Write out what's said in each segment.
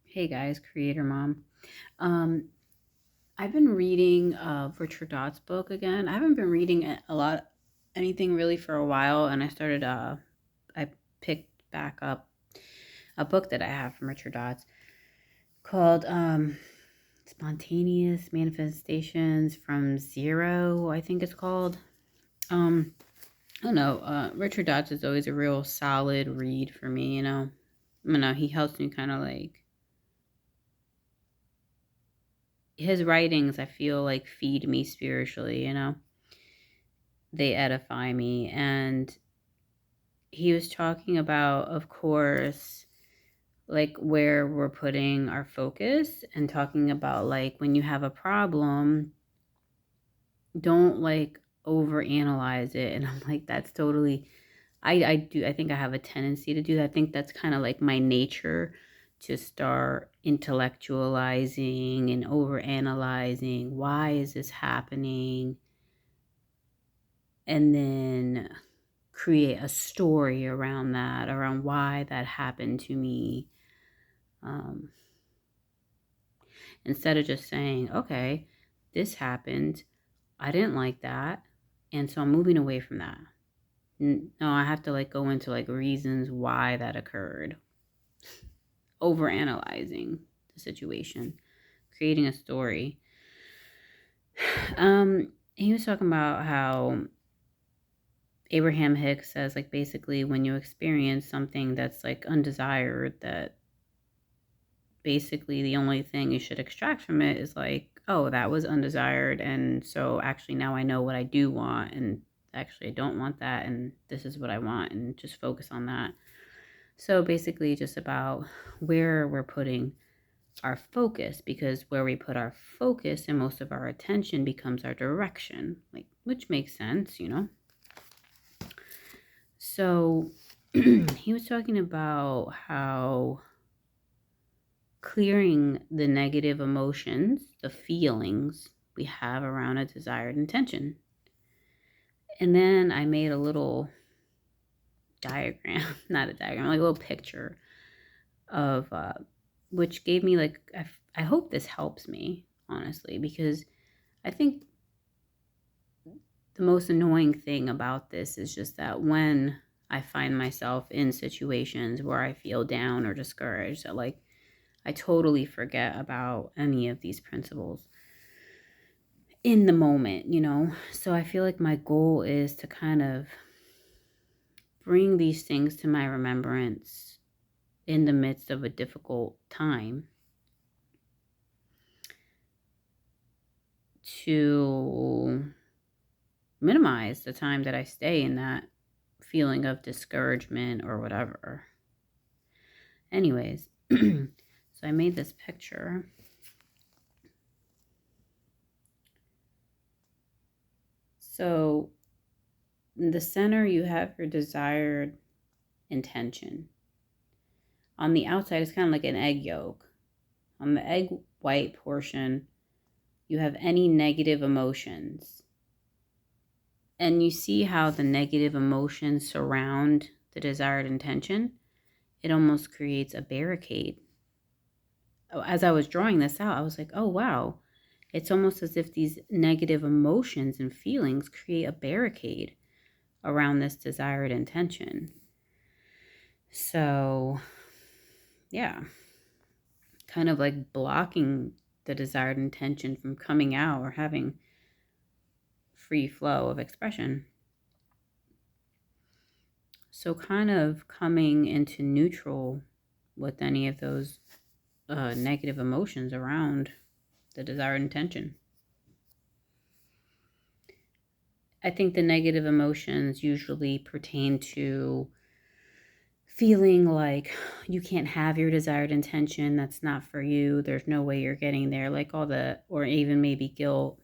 Hey guys, Creator Mom. Um, I've been reading Richard Dodd's book again. I haven't been reading a lot, anything really for a while, and I picked back up a book that I have from Richard Dodd's called Spontaneous Manifestations from Zero, I think it's called. Um, I don't know. Richard Dodd's is always a real solid read for me, you know. He helps me kind of like his writings, I feel like feed me spiritually, you know. They edify me. And he was talking about, of course, like where we're putting our focus and talking about like when you have a problem, don't like overanalyze it. And I'm like, that's totally I think I have a tendency to do that. I think that's kind of like my nature to start intellectualizing and overanalyzing. Why is this happening? And then create a story around that, around why that happened to me. Um, Instead of just saying, okay, this happened. I didn't like that. And so I'm moving away from that. No, I have to like go into like reasons why that occurred. Over analyzing the situation, creating a story. He was talking about how Abraham Hicks says like basically when you experience something that's like undesired, that basically the only thing you should extract from it is like, oh, that was undesired, and so actually now I know what I do want, and actually I don't want that, and this is what I want, and just focus on that. So basically just about where we're putting our focus, because where we put our focus and most of our attention becomes our direction, like, which makes sense, you know. So he was talking about how clearing the negative emotions, the feelings we have around a desired intention. And then I made a little diagram, not a diagram, like a little picture of, which gave me like, I hope this helps me, honestly, because I think the most annoying thing about this is just that when I find myself in situations where I feel down or discouraged, that like I totally forget about any of these principles in the moment, you know? So I feel like my goal is to kind of bring these things to my remembrance in the midst of a difficult time to minimize the time that I stay in that feeling of discouragement or whatever. Anyways, so I made this picture. So in the center, you have your desired intention. On the outside, it's kind of like an egg yolk. On the egg white portion, you have any negative emotions. And you see how the negative emotions surround the desired intention? It almost creates a barricade. As I was drawing this out, I was like, oh, wow. It's almost as if these negative emotions and feelings create a barricade around this desired intention. So, yeah, kind of like blocking the desired intention from coming out or having free flow of expression. So, kind of coming into neutral with any of those negative emotions around the desired intention. I think the negative emotions usually pertain to feeling like you can't have your desired intention. That's not for you. There's no way you're getting there. Like all the, or even maybe guilt,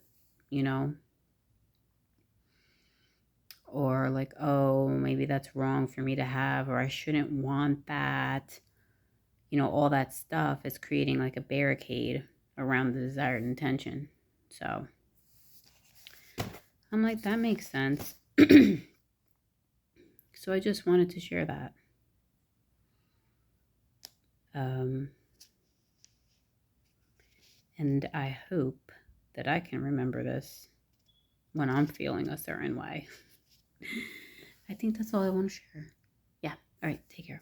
you know, or like, oh, maybe that's wrong for me to have, or I shouldn't want that. You know, all that stuff is creating like a barricade around the desired intention. So I'm like, that makes sense. So I just wanted to share that. Um, And I hope that I can remember this when I'm feeling a certain way. I think that's all I want to share. Yeah. All right. Take care.